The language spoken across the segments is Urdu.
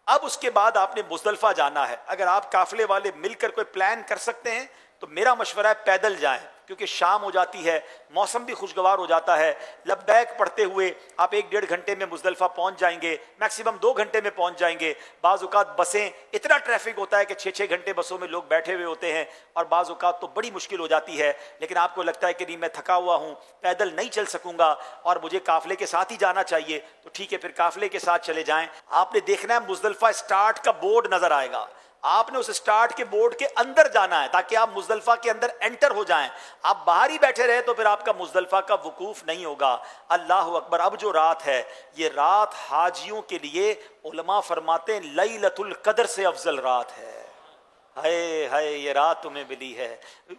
اب اس کے بعد آپ نے مزدلفہ جانا ہے. اگر آپ قافلے والے مل کر کوئی پلان کر سکتے ہیں تو میرا مشورہ ہے پیدل جائیں، کیونکہ شام ہو جاتی ہے، موسم بھی خوشگوار ہو جاتا ہے. لبیک پڑھتے ہوئے آپ 1-1.5 گھنٹے میں مزدلفہ پہنچ جائیں گے، میکسیمم 2 گھنٹے میں پہنچ جائیں گے. بعض اوقات بسیں، اتنا ٹریفک ہوتا ہے کہ 6-6 گھنٹے بسوں میں لوگ بیٹھے ہوئے ہوتے ہیں، اور بعض اوقات تو بڑی مشکل ہو جاتی ہے. لیکن آپ کو لگتا ہے کہ نہیں میں تھکا ہوا ہوں، پیدل نہیں چل سکوں گا اور مجھے قافلے کے ساتھ ہی جانا چاہیے، تو ٹھیک ہے، پھر قافلے کے ساتھ چلے جائیں. آپ نے دیکھنا ہے مزدلفہ اسٹارٹ کا بورڈ نظر آئے گا، آپ نے اس اسٹارٹ کے بورڈ کے اندر جانا ہے تاکہ آپ مزدلفہ کے اندر انٹر ہو جائیں. آپ باہر ہی بیٹھے رہے تو پھر آپ کا مزدلفہ کا وقوف نہیں ہوگا. اللہ اکبر. اب جو رات ہے یہ رات حاجیوں کے لیے علماء فرماتے ہیں لیلۃ القدر سے افضل رات ہے. ہائے ہائے یہ رات تمہیں ملی ہے،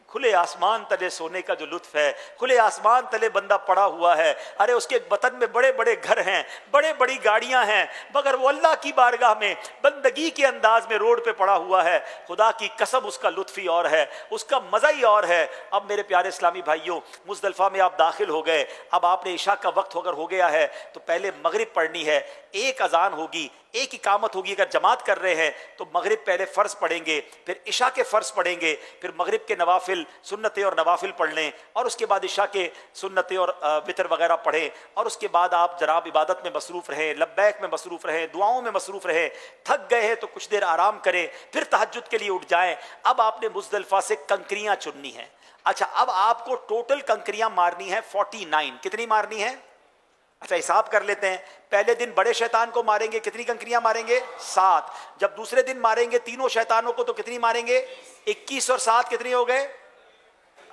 کھلے آسمان تلے سونے کا جو لطف ہے، کھلے آسمان تلے بندہ پڑا ہوا ہے. ارے اس کے وطن میں بڑے بڑے گھر ہیں، بڑے بڑی گاڑیاں ہیں، مگر وہ اللہ کی بارگاہ میں بندگی کے انداز میں روڈ پہ پڑا ہوا ہے. خدا کی قسم اس کا لطف ہی اور ہے، اس کا مزہ ہی اور ہے. اب میرے پیارے اسلامی بھائیوں، مزدلفہ میں آپ داخل ہو گئے. اب آپ نے عشاء کا وقت اگر ہو گیا ہے تو پہلے مغرب پڑھنی ہے. ایک اذان ہوگی، ایک اقامت ہوگی. اگر جماعت کر رہے ہیں تو مغرب پہلے فرض پڑھیں گے، پھر عشاء کے فرض پڑھیں گے، پھر مغرب کے نوافل، سنتیں اور نوافل پڑھ لیں، اور اس کے بعد عشاء کے سنتیں اور وتر وغیرہ پڑھیں. اور اس کے بعد آپ جناب عبادت میں مصروف رہیں، لبیک میں مصروف رہیں، دعاؤں میں مصروف رہیں. تھک گئے ہیں تو کچھ دیر آرام کریں، پھر تہجد کے لیے اٹھ جائیں. اب آپ نے مزدلفہ سے کنکریاں چننی ہیں. اچھا، اب آپ کو ٹوٹل کنکریاں مارنی ہیں 49. کتنی مارنی ہیں؟ اچھا حساب کر لیتے ہیں. پہلے دن بڑے شیطان کو ماریں گے، کتنی کنکریاں ماریں گے؟ 7. جب دوسرے دن ماریں گے تینوں شیطانوں کو تو کتنی ماریں گے؟ 21 اور 7 کتنی ہو گئے؟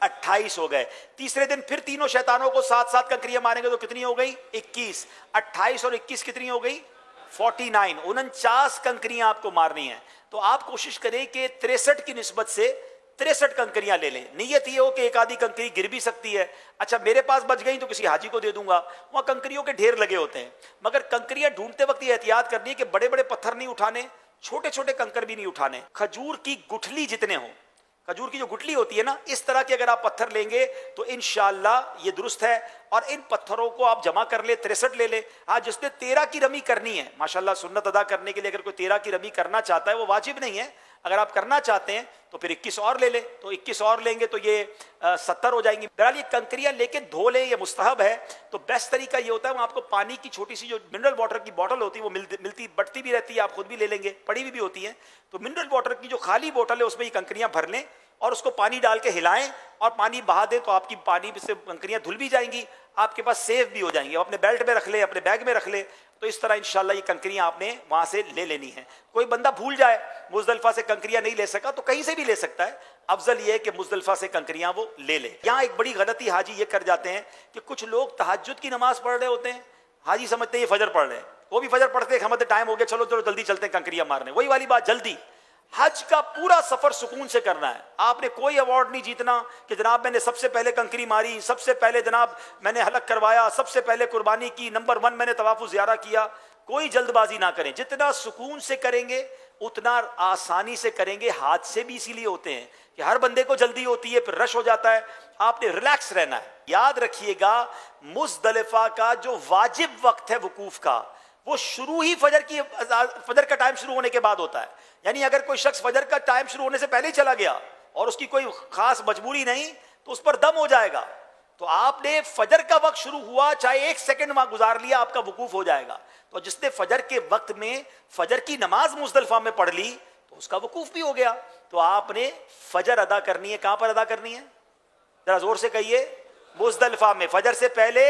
28 ہو گئے. تیسرے دن پھر تینوں شیطانوں کو 7 کنکریاں ماریں گے تو کتنی ہو گئی؟ 21. 28 اور 21 کتنی ہو گئی؟ 49. 49 کنکریاں آپ کو مارنی ہیں. تو آپ کوشش کریں کہ 63 کی نسبت سے 63 کنکریاں لے لیں. نیت یہ ہو کہ ایک آدھی کنکری گر بھی سکتی ہے. اچھا میرے پاس بچ گئی تو کسی حاجی کو دے دوں گا، وہاں کنکریوں کے ڈھیر لگے ہوتے ہیں. مگر کنکریاں ڈھونڈتے وقت یہ احتیاط کرنی ہے کہ بڑے بڑے پتھر نہیں اٹھانے، چھوٹے چھوٹے کنکر بھی نہیں اٹھانے. کھجور کی گٹھلی جتنے ہوں، کھجور کی جو گٹھلی ہوتی ہے نا، اس طرح کے اگر آپ پتھر لیں گے تو انشاءاللہ یہ درست ہے. اور ان پتھروں کو آپ جمع کر لیں، 63 لے لیں. ہاں جس نے 13 کی رمی کرنی ہے، ماشاءاللہ سنت ادا کرنے کے لیے اگر کوئی 13 کی رمی کرنا چاہتا ہے وہ واجب نہیں ہے. اگر آپ کرنا چاہتے ہیں تو پھر 21 اور لے لیں، تو 21 اور لیں گے تو یہ 70 ہو جائیں گی. بہرحال یہ کنکریاں لے کے دھو لیں، یہ مستحب ہے. تو بیسٹ طریقہ یہ ہوتا ہے، وہ آپ کو پانی کی چھوٹی سی جو منرل واٹر کی بوٹل ہوتی ہے وہ ملتی بٹتی بھی رہتی ہے، آپ خود بھی لے لیں گے، پڑی ہوئی بھی ہوتی ہیں. تو منرل واٹر کی جو خالی بوٹل ہے اس میں یہ کنکریاں بھر لیں اور اس کو پانی ڈال کے ہلائیں اور پانی بہا دیں، تو آپ کی پانی سے کنکریاں دھل بھی جائیں گی، آپ کے پاس سیف بھی ہو جائیں گی. اپنے بیلٹ میں رکھ لیں، اپنے بیگ میں رکھ لیں. تو اس طرح انشاءاللہ یہ کنکریاں آپ نے وہاں سے لے لینی ہیں. کوئی بندہ بھول جائے مزدلفہ سے کنکریاں نہیں لے سکا تو کہیں سے بھی لے سکتا ہے. افضل یہ ہے کہ مزدلفہ سے کنکریاں وہ لے لے. یہاں ایک بڑی غلطی حاجی یہ کر جاتے ہیں کہ کچھ لوگ تہجد کی نماز پڑھ رہے ہوتے ہیں، حاجی سمجھتے ہیں یہ فجر پڑھ رہے ہیں، وہ بھی فجر پڑھتے ہیں، ہمیں ٹائم ہو گیا، چلو جلدی چلتے ہیں کنکریاں مارنے. وہی والی بات، جلدی. حج کا پورا سفر سکون سے کرنا ہے. آپ نے کوئی ایوارڈ نہیں جیتنا کہ جناب میں نے سب سے پہلے کنکری ماری، سب سے پہلے جناب میں نے حلق کروایا، سب سے پہلے قربانی کی، نمبر 1 میں نے طواف زیارہ کیا. کوئی جلد بازی نہ کریں. جتنا سکون سے کریں گے اتنا آسانی سے کریں گے. حادثے بھی اسی لیے ہوتے ہیں کہ ہر بندے کو جلدی ہوتی ہے، پھر رش ہو جاتا ہے. آپ نے ریلیکس رہنا ہے. یاد رکھیے گا مزدلفہ کا جو واجب وقت ہے وقوف کا، وہ شروع ہی فجر کا ٹائم شروع ہونے کے بعد ہوتا ہے. یعنی اگر کوئی شخص فجر کا ٹائم شروع ہونے سے پہلے ہی چلا گیا اور اس کی کوئی خاص مجبوری نہیں تو اس پر دم ہو جائے گا. تو آپ نے فجر کا وقت شروع ہوا، چاہے 1 سیکنڈ وہاں گزار لیا، آپ کا وقوف ہو جائے گا. تو جس نے فجر کے وقت میں فجر کی نماز مزدلفہ میں پڑھ لی تو اس کا وقوف بھی ہو گیا. تو آپ نے فجر ادا کرنی ہے. کہاں پر ادا کرنی ہے؟ ذرا زور سے کہیے. مزدلفہ میں. فجر سے پہلے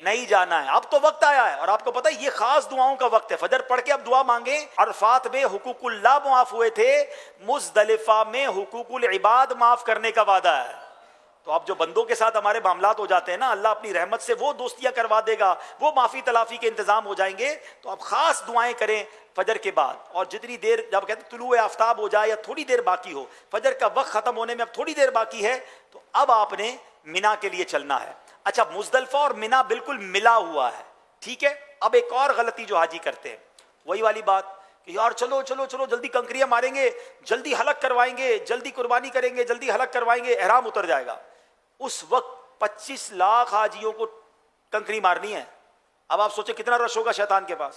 نہیں جانا ہے. اب تو وقت آیا ہے اور آپ کو پتا ہے یہ خاص دعاؤں کا وقت ہے. فجر پڑھ کے اب دعا مانگیں. عرفات میں حقوق اللہ معاف ہوئے تھے، مزدلفہ میں حقوق العباد معاف کرنے کا وعدہ ہے. تو اب جو بندوں کے ساتھ ہمارے معاملات ہو جاتے ہیں نا، اللہ اپنی رحمت سے وہ دوستیاں کروا دے گا، وہ معافی تلافی کے انتظام ہو جائیں گے. تو اب خاص دعائیں کریں فجر کے بعد. اور جتنی دیر، جب کہتے ہیں طلوع آفتاب ہو جائے یا تھوڑی دیر باقی ہو، فجر کا وقت ختم ہونے میں اب تھوڑی دیر باقی ہے، تو اب آپ نے مینا کے لیے چلنا ہے. اچھا مزدلفہ اور مینا بالکل ملا ہوا ہے، ٹھیک ہے. اب ایک اور غلطی جو حاجی کرتے ہیں، وہی والی بات کہ یار چلو چلو چلو جلدی کنکریاں ماریں گے، جلدی حلق کروائیں گے، جلدی قربانی کریں گے، جلدی حلق کروائیں گے، احرام اتر جائے گا. اس وقت 25 لاکھ حاجیوں کو کنکری مارنی ہے. اب آپ سوچیں کتنا رش ہوگا شیطان کے پاس.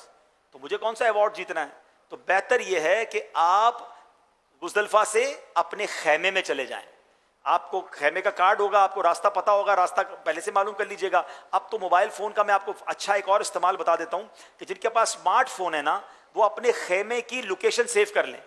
تو مجھے کون سا ایوارڈ جیتنا ہے؟ تو بہتر یہ ہے کہ آپ مزدلفہ سے اپنے خیمے میں چلے جائیں. آپ کو خیمے کا کارڈ ہوگا, آپ کو راستہ پتہ ہوگا, راستہ پہلے سے معلوم کر لیجئے گا. اب تو موبائل فون کا میں آپ کو اچھا ایک اور استعمال بتا دیتا ہوں کہ جن کے پاس اسمارٹ فون ہے نا, وہ اپنے خیمے کی لوکیشن سیو کر لیں.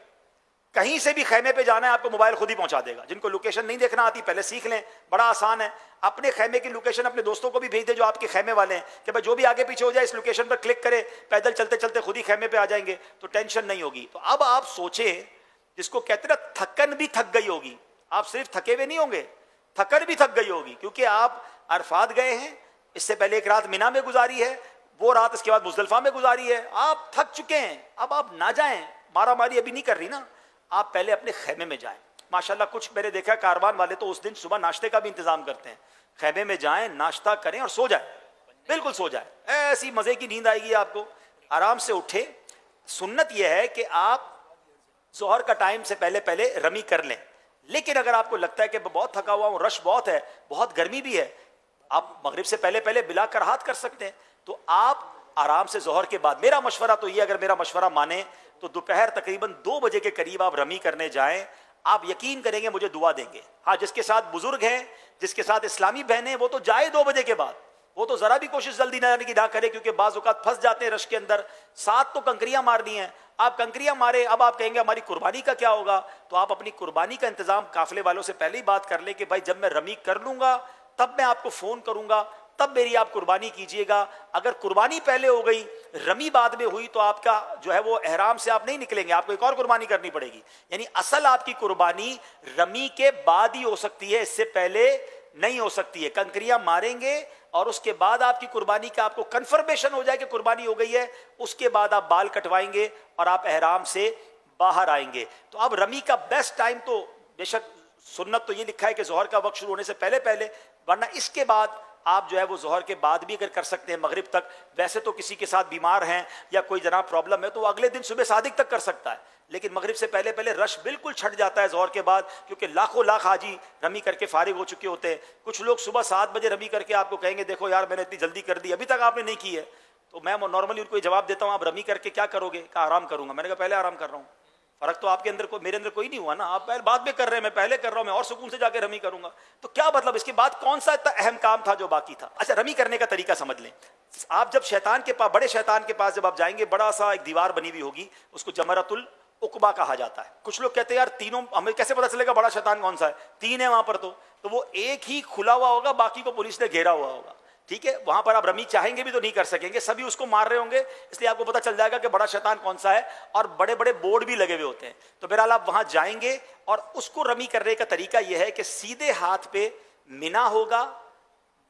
کہیں سے بھی خیمے پہ جانا ہے آپ کو موبائل خود ہی پہنچا دے گا. جن کو لوکیشن نہیں دیکھنا آتی پہلے سیکھ لیں, بڑا آسان ہے. اپنے خیمے کی لوکیشن اپنے دوستوں کو بھی بھیج دیں جو آپ کے خیمے والے ہیں کہ بھائی جو بھی آگے پیچھے ہو جائے اس لوکیشن پر کلک کرے, پیدل چلتے چلتے خود ہی خیمے پہ آ جائیں گے, تو ٹینشن نہیں ہوگی. تو اب آپ سوچیں, جس کو کہتے ہیں نا تھکن بھی تھک گئی ہوگی, آپ صرف تھکے ہوئے نہیں ہوں گے, تھکن بھی تھک گئی ہوگی, کیونکہ آپ عرفات گئے ہیں, اس سے پہلے ایک رات مینا میں گزاری ہے, وہ رات اس کے بعد مزدلفہ میں گزاری ہے, آپ تھک چکے ہیں. اب آپ نہ جائیں, مارا ماری ابھی نہیں کر رہی نا, آپ پہلے اپنے خیمے میں جائیں. ماشاءاللہ کچھ میں نے دیکھا کاروان والے تو اس دن صبح ناشتے کا بھی انتظام کرتے ہیں. خیمے میں جائیں, ناشتہ کریں اور سو جائیں, بالکل سو جائیں, ایسی مزے کی نیند آئے گی آپ کو, آرام سے اٹھے. سنت یہ ہے کہ آپ ظہر کا ٹائم سے پہلے پہلے رمی کر لیں. لیکن اگر آپ کو لگتا ہے کہ بہت تھکا ہوا ہوں, رش بہت ہے, بہت گرمی بھی ہے, آپ مغرب سے پہلے پہلے بلا کراہت کر سکتے ہیں. تو آپ آرام سے ظہر کے بعد, میرا مشورہ تو یہ, اگر میرا مشورہ مانیں تو دوپہر تقریباً 2 بجے کے قریب آپ رمی کرنے جائیں. آپ یقین کریں گے مجھے دعا دیں گے. ہاں, جس کے ساتھ بزرگ ہیں, جس کے ساتھ اسلامی بہنیں, وہ تو جائے 2 بجے کے بعد, وہ تو ذرا بھی کوشش جلدی نہ جانے کی نہ کرے, کیونکہ بعض اوقات پھنس جاتے ہیں رش کے اندر. ساتھ تو کنکریاں مارنی ہیں, آپ کنکریاں مارے, اب آپ کہیں گے ہماری قربانی کا کیا ہوگا, تو آپ اپنی قربانی کا انتظام قافلے والوں سے پہلے ہی بات کر لیں کہ بھائی جب میں رمی کر لوں گا تب میں آپ کو فون کروں گا, تب میری آپ قربانی کیجئے گا. اگر قربانی پہلے ہو گئی, رمی بعد میں ہوئی, تو آپ کا جو ہے وہ احرام سے آپ نہیں نکلیں گے, آپ کو ایک اور قربانی کرنی پڑے گی. یعنی اصل آپ کی قربانی رمی کے بعد ہی ہو سکتی ہے, اس سے پہلے نہیں ہو سکتی ہے. کنکریاں ماریں گے اور اس کے بعد آپ کی قربانی کا آپ کو کنفرمیشن ہو جائے کہ قربانی ہو گئی ہے, اس کے بعد آپ بال کٹوائیں گے اور آپ احرام سے باہر آئیں گے. تو اب رمی کا بیسٹ ٹائم تو بے شک سنت تو یہ لکھا ہے کہ ظہر کا وقت شروع ہونے سے پہلے پہلے, ورنہ اس کے بعد آپ جو ہے وہ ظہر کے بعد بھی اگر کر سکتے ہیں مغرب تک. ویسے تو کسی کے ساتھ بیمار ہیں یا کوئی جناب پرابلم ہے تو وہ اگلے دن صبح صادق تک کر سکتا ہے, لیکن مغرب سے پہلے پہلے رش بالکل چھٹ جاتا ہے ظہر کے بعد, کیونکہ لاکھوں لاکھ حاجی رمی کر کے فارغ ہو چکے ہوتے ہیں. کچھ لوگ صبح 7 بجے رمی کر کے آپ کو کہیں گے دیکھو یار میں نے اتنی جلدی کر دی, ابھی تک آپ نے نہیں کی ہے. تو میں نارملی ان کو یہ جواب دیتا ہوں, آپ رمی کر کے کیا کرو گے, کہ آرام کروں گا. میں نے کہا پہلے آرام کر رہا ہوں. فرق تو آپ کے اندر میرے اندر کوئی نہیں ہوا نا, آپ بعد میں کر رہے ہیں, میں پہلے کر رہا ہوں, میں اور سکون سے جا کے رمی کروں گا. تو کیا مطلب, اس کے بعد کون سا اتنا اہم کام تھا جو باقی تھا. اچھا, رمی کرنے کا طریقہ سمجھ لیں. آپ جب شیطان کے پاس, بڑے شیطان کے پاس جب آپ جائیں گے, بڑا سا ایک دیوار بنی ہوئی ہوگی, اس کو جمرۃ العقبہ کہا جاتا ہے. کچھ لوگ کہتے ہیں یار تینوں, ہمیں کیسے پتا چلے گا بڑا شیطان کون سا ہے, 3 ہے وہاں پر. تو وہ ایک ہی کھلا ہوا ہوگا, باقی کو پولیس نے گھیرا ہوا ہوگا. ٹھیک ہے, وہاں پر آپ رمی چاہیں گے بھی تو نہیں کر سکیں گے, سبھی اس کو مار رہے ہوں گے, اس لیے آپ کو پتہ چل جائے گا کہ بڑا شیطان کون سا ہے. اور بڑے بڑے بورڈ بھی لگے ہوئے ہوتے ہیں. تو بہرحال آپ وہاں جائیں گے, اور اس کو رمی کرنے کا طریقہ یہ ہے کہ سیدھے ہاتھ پہ مینا ہوگا,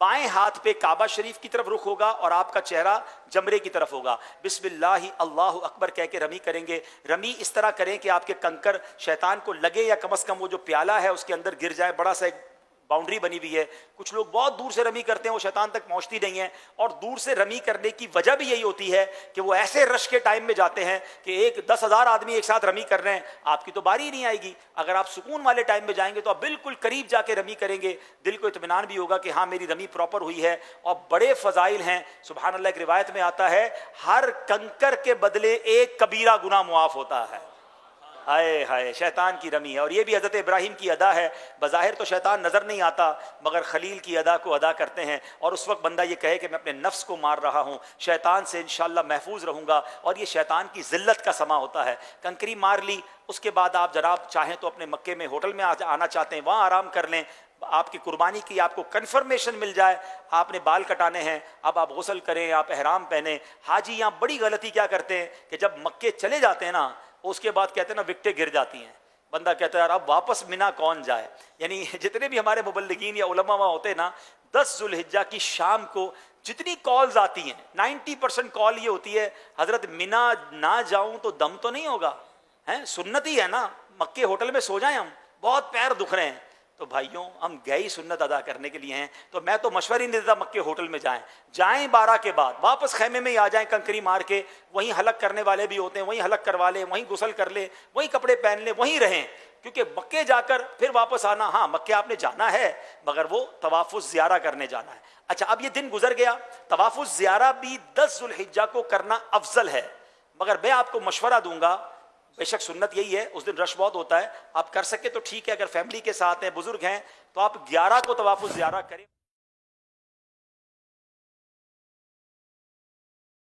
بائیں ہاتھ پہ کعبہ شریف کی طرف رخ ہوگا, اور آپ کا چہرہ جمرے کی طرف ہوگا. بسم اللہ اللہ اکبر کہہ کے رمی کریں گے. رمی اس طرح کریں کہ آپ کے کنکر شیطان کو لگے, یا کم از کم وہ جو پیالہ ہے اس کے اندر گر جائے. بڑا سا ایک باؤنڈری بنی ہوئی ہے. کچھ لوگ بہت دور سے رمی کرتے ہیں, وہ شیطان تک پہنچتی نہیں ہے. اور دور سے رمی کرنے کی وجہ بھی یہی ہوتی ہے کہ وہ ایسے رش کے ٹائم میں جاتے ہیں کہ 10,000 آدمی ایک ساتھ رمی کر رہے ہیں, آپ کی تو باری نہیں آئے گی. اگر آپ سکون والے ٹائم میں جائیں گے تو آپ بالکل قریب جا کے رمی کریں گے, دل کو اطمینان بھی ہوگا کہ ہاں میری رمی پراپر ہوئی ہے. اور بڑے فضائل ہیں سبحان اللہ. ایک روایت میں آتا ہے ہر کنکر کے بدلے ایک کبیرہ گناہ معاف ہوتا ہے. ہائے ہائے, شیطان کی رمی ہے. اور یہ بھی حضرت ابراہیم کی ادا ہے. بظاہر تو شیطان نظر نہیں آتا, مگر خلیل کی ادا کو ادا کرتے ہیں. اور اس وقت بندہ یہ کہے کہ میں اپنے نفس کو مار رہا ہوں, شیطان سے انشاءاللہ محفوظ رہوں گا. اور یہ شیطان کی ذلت کا سما ہوتا ہے. کنکری مار لی, اس کے بعد آپ جناب چاہیں تو اپنے مکے میں ہوٹل میں آنا چاہتے ہیں وہاں آرام کر لیں. آپ کی قربانی کی آپ کو کنفرمیشن مل جائے, آپ نے بال کٹانے ہیں, اب آپ غسل کریں, آپ احرام پہنیں. حاجی یہاں بڑی غلطی کیا کرتے ہیں کہ جب مکے چلے جاتے ہیں نا, اس کے بعد کہتے ہیں نا وکٹیں گر جاتی ہیں. بندہ کہتا ہے یار اب واپس مینا کون جائے. یعنی جتنے بھی ہمارے مبلغین یا علماء وہاں ہوتے ہیں نا, 10 ذوالحجہ کی شام کو جتنی کالز آتی ہیں 90% کال یہ ہوتی ہے حضرت مینا نہ جاؤں تو دم تو نہیں ہوگا, سنت ہی ہے نا, مکے ہوٹل میں سو جائیں, ہم بہت پیر دکھ رہے ہیں. تو بھائیوں ہم گئے سنت ادا کرنے کے لیے ہیں, تو میں تو مشورہ ہی نہیں دیتا مکے ہوٹل میں جائیں 12 کے بعد واپس خیمے میں ہی آ جائیں کنکری مار کے. وہیں حلق کرنے والے بھی ہوتے ہیں, وہیں حلق کروا لیں, وہیں غسل کر لیں, وہیں کپڑے پہن لیں, وہیں رہیں. کیونکہ مکے جا کر پھر واپس آنا, ہاں مکے آپ نے جانا ہے مگر وہ طواف الزیارہ کرنے جانا ہے. اچھا اب یہ دن گزر گیا, طواف الزیارہ بھی 10 ذوالحجہ کو کرنا افضل ہے. مگر میں آپ کو مشورہ دوں گا، بے شک سنت یہی ہے، اس دن رش بہت ہوتا ہے، آپ کر سکے تو ٹھیک ہے، اگر فیملی کے ساتھ ہیں، بزرگ ہیں، تو آپ 11 کو طواف الزیارہ کریں۔